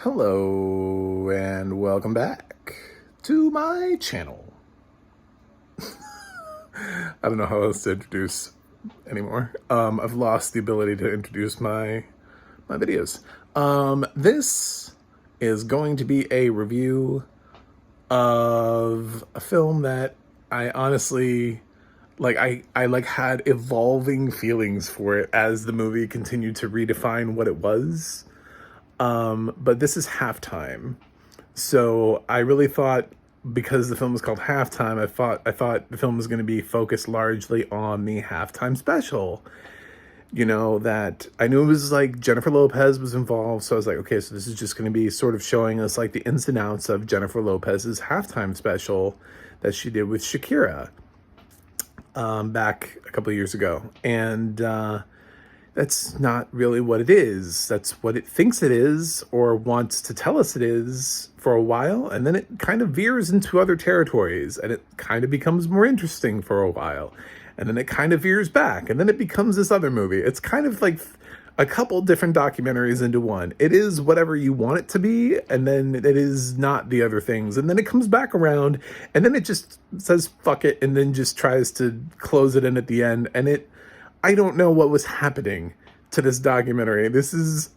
Hello and welcome back to my channel. I don't know how else to introduce anymore. I've lost the ability to introduce my videos. This is going to be a review of a film that I honestly I had evolving feelings for it as the movie continued to redefine what it was. But this is Halftime. So I really thought, because the film was called Halftime, I thought the film was going to be focused largely on the halftime special. You know, that I knew it was like Jennifer Lopez was involved, so I was like, okay, so this is just going to be sort of showing us like the ins and outs of Jennifer Lopez's halftime special that she did with Shakira back a couple of years ago. And that's not really what it is. That's what it thinks it is, or wants to tell us it is, for a while, and then it kind of veers into other territories, and it kind of becomes more interesting for a while, and then it kind of veers back, and then it becomes this other movie. It's kind of like a couple different documentaries into one. It is whatever you want it to be, and then it is not the other things, and then it comes back around, and then it just says fuck it, and then just tries to close it in at the end. And I don't know what was happening to this documentary. This is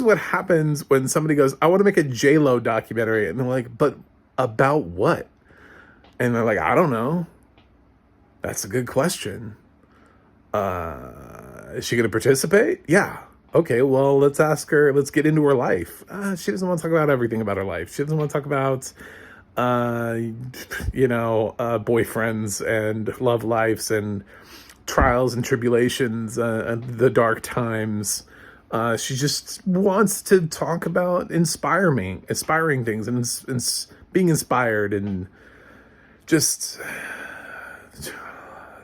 what happens when somebody goes, I want to make a J-Lo documentary, and they're like, but about what? And they're like, I don't know. That's a good question. Is she going to participate? Yeah. Okay, well, let's ask her. Let's get into her life. She doesn't want to talk about everything about her life. She doesn't want to talk about, boyfriends and love lives and trials and tribulations, and the dark times. She just wants to talk about inspiring things, and being inspired, and just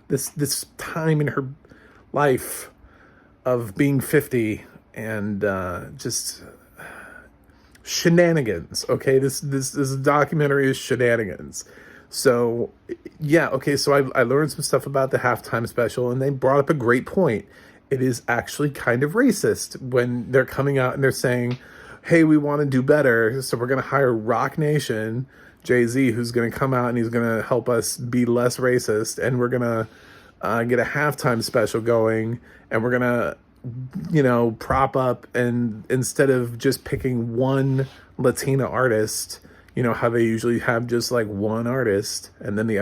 this time in her life of being 50, and just shenanigans. Okay, this documentary is shenanigans. So yeah, okay, so I learned some stuff about the halftime special, and they brought up a great point. It is actually kind of racist when they're coming out and they're saying, hey, we want to do better, so we're going to hire Rock Nation, Jay-Z, who's going to come out and he's going to help us be less racist, and we're going to get a halftime special going, and we're going to, prop up, and instead of just picking one Latina artist, how they usually have just like one artist, and then the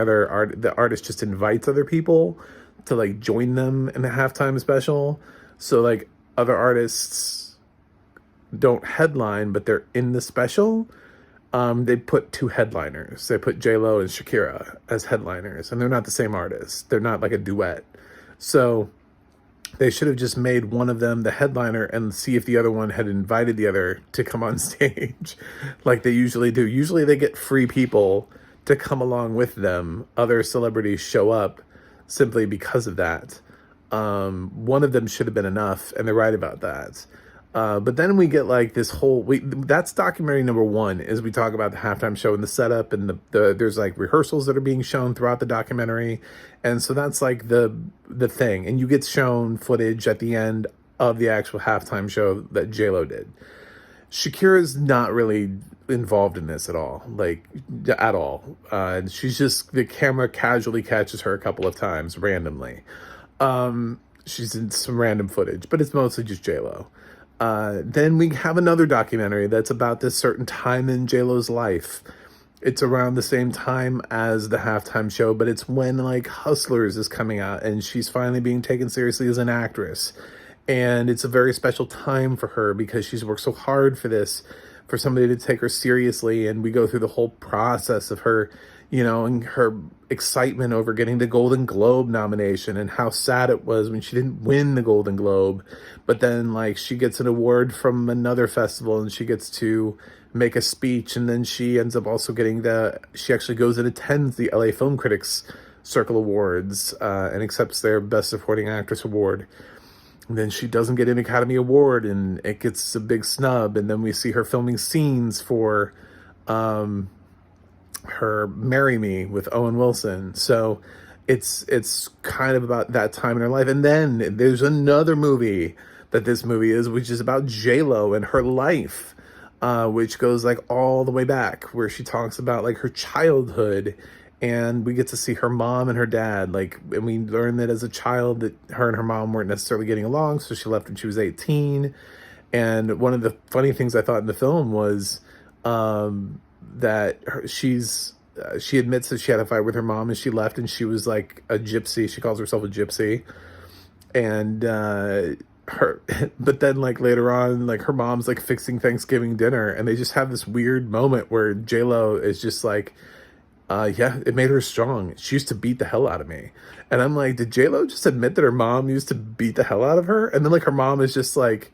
artist just invites other people to like join them in the halftime special. So like other artists don't headline, but they're in the special. They put two headliners. They put J-Lo and Shakira as headliners, and they're not the same artist. They're not like a duet. So they should have just made one of them the headliner and see if the other one had invited the other to come on stage like they usually do. Usually they get free people to come along with them. Other celebrities show up simply because of that. One of them should have been enough, and they're right about that. But then we get like this whole, that's documentary number one, is we talk about the halftime show and the setup, and there's like rehearsals that are being shown throughout the documentary. And so that's like the thing. And you get shown footage at the end of the actual halftime show that J-Lo did. Shakira's not really involved in this at all, at all. She's just, the camera casually catches her a couple of times randomly. She's in some random footage, but it's mostly just J-Lo. Then we have another documentary that's about this certain time in J-Lo's life. It's around the same time as the halftime show, but it's when like Hustlers is coming out, and she's finally being taken seriously as an actress. And it's a very special time for her because she's worked so hard for this, for somebody to take her seriously. And we go through the whole process of her, and her excitement over getting the Golden Globe nomination, and how sad it was when she didn't win the Golden Globe. But then like she gets an award from another festival, and she gets to make a speech, and then she ends up also getting she actually goes and attends the LA Film Critics Circle Awards, and accepts their Best Supporting Actress award. And then she doesn't get an Academy Award, and it gets a big snub. And then we see her filming scenes for her Marry Me with Owen Wilson. So it's kind of about that time in her life. And then there's another movie that this movie is, which is about J-Lo and her life. which goes like all the way back, where she talks about like her childhood, and we get to see her mom and her dad, like, and we learn that as a child that her and her mom weren't necessarily getting along, so she left when she was 18. And one of the funny things I thought in the film was that she admits that she had a fight with her mom and she left, and she was like a gypsy. She calls herself a gypsy. And her but then like later on, like her mom's like fixing Thanksgiving dinner, and they just have this weird moment where J-Lo is just like, yeah, it made her strong. She used to beat the hell out of me. And I'm like, did J-Lo just admit that her mom used to beat the hell out of her? And then like her mom is just like,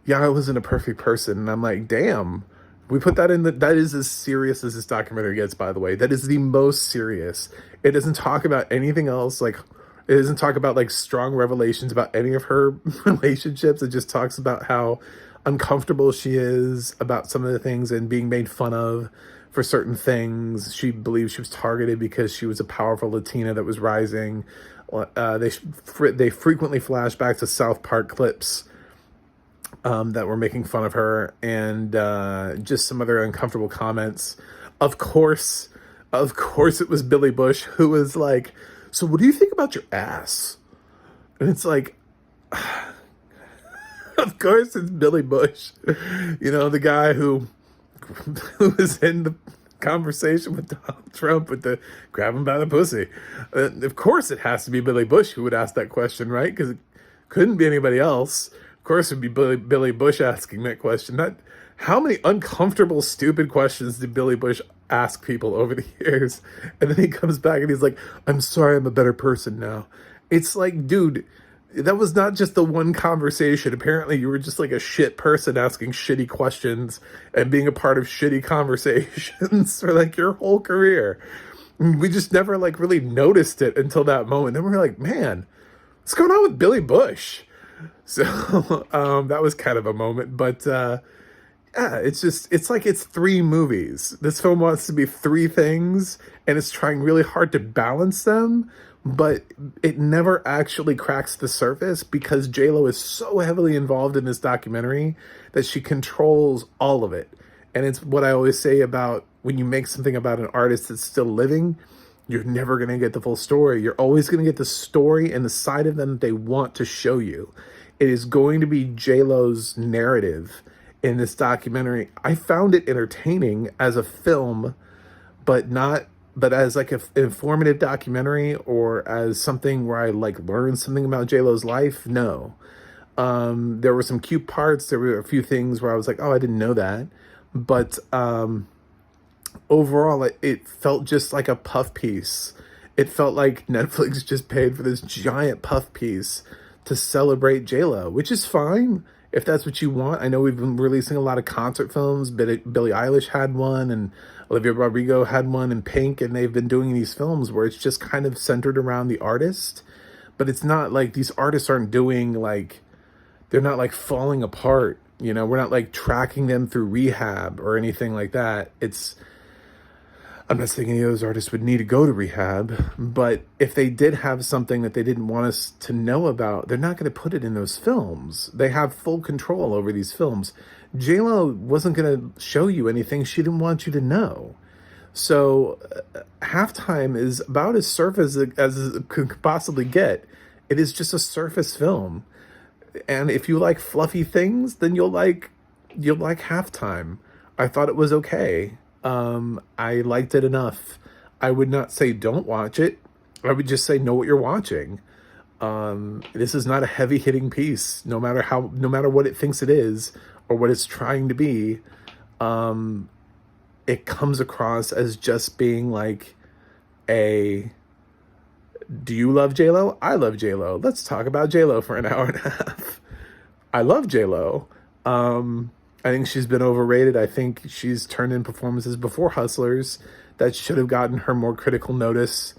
yeah, I wasn't a perfect person. And I'm like, damn, we put that in that is as serious as this documentary gets, by the way. That is the most serious. It doesn't talk about anything else. Like, it doesn't talk about like strong revelations about any of her relationships. It just talks about how uncomfortable she is about some of the things and being made fun of for certain things. She believes she was targeted because she was a powerful Latina that was rising. They frequently flash back to South Park clips that were making fun of her, and just some other uncomfortable comments. Of course, it was Billy Bush who was like, so what do you think about your ass? And it's like, of course it's Billy Bush. You know, the guy who was in the conversation with Donald Trump with the grab him by the pussy. Of course it has to be Billy Bush who would ask that question, right? Because it couldn't be anybody else. Of course it would be Billy Bush asking that question. How many uncomfortable, stupid questions did Billy Bush ask people over the years? And then he comes back and he's like, I'm sorry, I'm a better person now. It's like, dude, that was not just the one conversation. Apparently you were just like a shit person asking shitty questions and being a part of shitty conversations for like your whole career. We just never like really noticed it until that moment. Then we were like, man, what's going on with Billy Bush? So that was kind of a moment. But yeah, it's like it's three movies. This film wants to be three things, and it's trying really hard to balance them, but it never actually cracks the surface because J-Lo is so heavily involved in this documentary that she controls all of it. And it's what I always say about when you make something about an artist that's still living, you're never going to get the full story. You're always going to get the story and the side of them that they want to show you. It is going to be J-Lo's narrative in this documentary. I found it entertaining as a film, but as like an informative documentary or as something where I like learned something about J-Lo's life. No. There were some cute parts. There were a few things where I was like, oh, I didn't know that. But overall, it felt just like a puff piece. It felt like Netflix just paid for this giant puff piece to celebrate J-Lo, which is fine if that's what you want. I know we've been releasing a lot of concert films. Billie Eilish had one, and Olivia Rodrigo had one, and Pink, and they've been doing these films where it's just kind of centered around the artist. But it's not like these artists aren't doing like, they're not like falling apart. You know, we're not like tracking them through rehab or anything like that. I'm not saying any of those artists would need to go to rehab, but if they did have something that they didn't want us to know about, they're not going to put it in those films. They have full control over these films. J-Lo wasn't going to show you anything she didn't want you to know. So Halftime is about as surface as it could possibly get. It is just a surface film. And if you like fluffy things, then you'll like Halftime. I thought it was okay. I liked it enough. I would not say don't watch it. I would just say know what you're watching. This is not a heavy hitting piece, no matter what it thinks it is or what it's trying to be. It comes across as just being like do you love J-Lo? I love J-Lo. Let's talk about J-Lo for an hour and a half. I love J-Lo. I think she's been overrated. I think she's turned in performances before Hustlers that should have gotten her more critical notice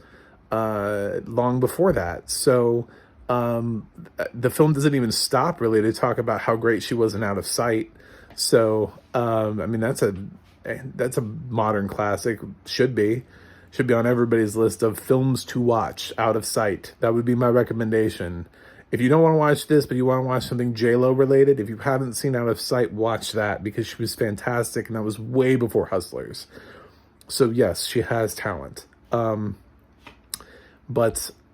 long before that. So the film doesn't even stop really to talk about how great she was in Out of Sight. So I mean that's a modern classic. Should be on everybody's list of films to watch. Out of Sight. That would be my recommendation. if you don't want to watch this, but you want to watch something J-Lo related, if you haven't seen Out of Sight, watch that, because she was fantastic, and that was way before Hustlers. So yes, she has talent. But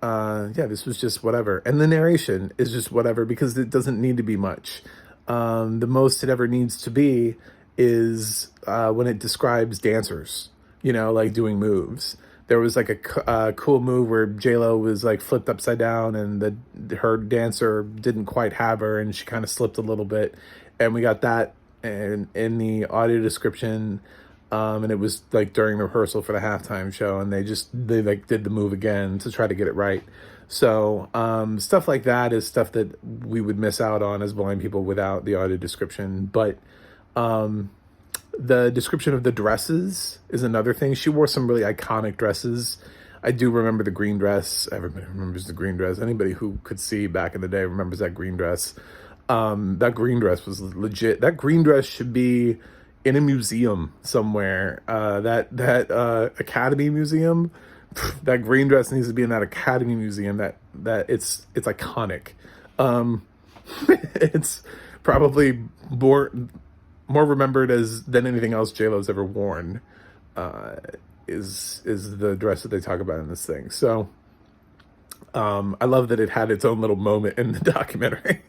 yeah, this was just whatever. And the narration is just whatever, because it doesn't need to be much. The most it ever needs to be is when it describes dancers, like doing moves. There was like a cool move where J-Lo was like flipped upside down, and her dancer didn't quite have her, and she kind of slipped a little bit. And we got that in the audio description. And it was like during rehearsal for the halftime show, and they like did the move again to try to get it right. So stuff like that is stuff that we would miss out on as blind people without the audio description. But the description of the dresses is another thing. She wore some really iconic dresses. I do remember the green dress. Everybody remembers the green dress. Anybody who could see back in the day remembers that green dress. That green dress was legit. That green dress should be in a museum somewhere. That Academy Museum, that green dress needs to be in that Academy Museum. That it's iconic. It's probably more remembered than anything else J-Lo's ever worn. Is the dress that they talk about in this thing. So I love that it had its own little moment in the documentary.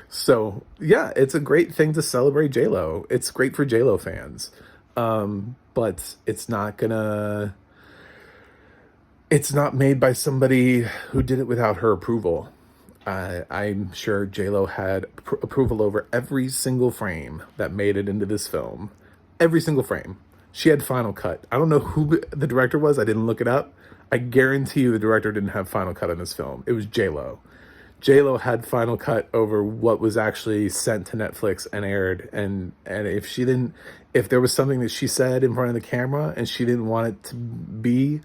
So yeah, it's a great thing to celebrate J-Lo. It's great for J-Lo fans. But it's not made by somebody who did it without her approval. I'm sure J-Lo had approval over every single frame that made it into this film. Every single frame. She had final cut. I don't know who the director was. I didn't look it up. I guarantee you the director didn't have final cut on this film. It was J-Lo. J-Lo had final cut over what was actually sent to Netflix and aired. And if there was something that she said in front of the camera and she didn't want it to be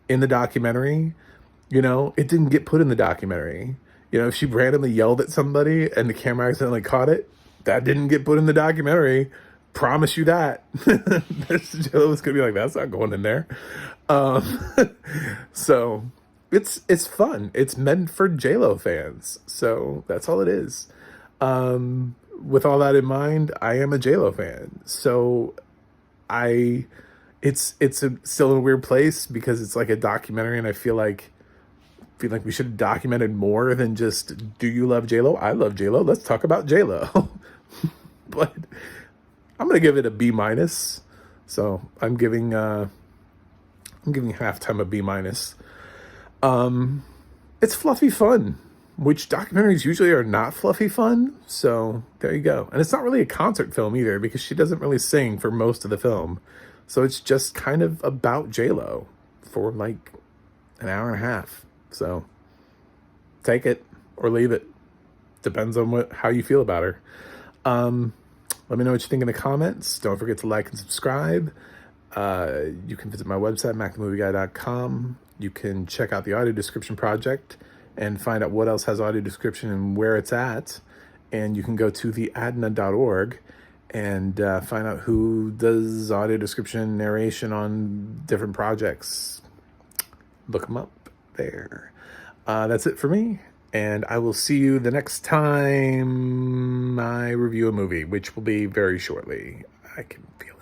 in the documentary, it didn't get put in the documentary. If she randomly yelled at somebody and the camera accidentally caught it, that didn't get put in the documentary. Promise you that. J-Lo was gonna be like, that's not going in there. So it's fun. It's meant for J-Lo fans. So that's all it is. With all that in mind, I am a J-Lo fan. So it's still in a weird place because it's like a documentary, and I feel like we should have documented more than just, do you love J-Lo? I love J-Lo. Let's talk about J-Lo. But I'm gonna give it a B-. So I'm giving Halftime a B-. It's fluffy fun, which documentaries usually are not fluffy fun. So there you go. And it's not really a concert film either, because she doesn't really sing for most of the film. So it's just kind of about J-Lo for like an hour and a half. So take it or leave it. Depends on how you feel about her. Let me know what you think in the comments. Don't forget to like and subscribe. You can visit my website, macthemovieguy.com. You can check out the audio description project and find out what else has audio description and where it's at. And you can go to theadna.org and find out who does audio description narration on different projects. Look them up there. That's it for me. And I will see you the next time I review a movie, which will be very shortly. I can feel it.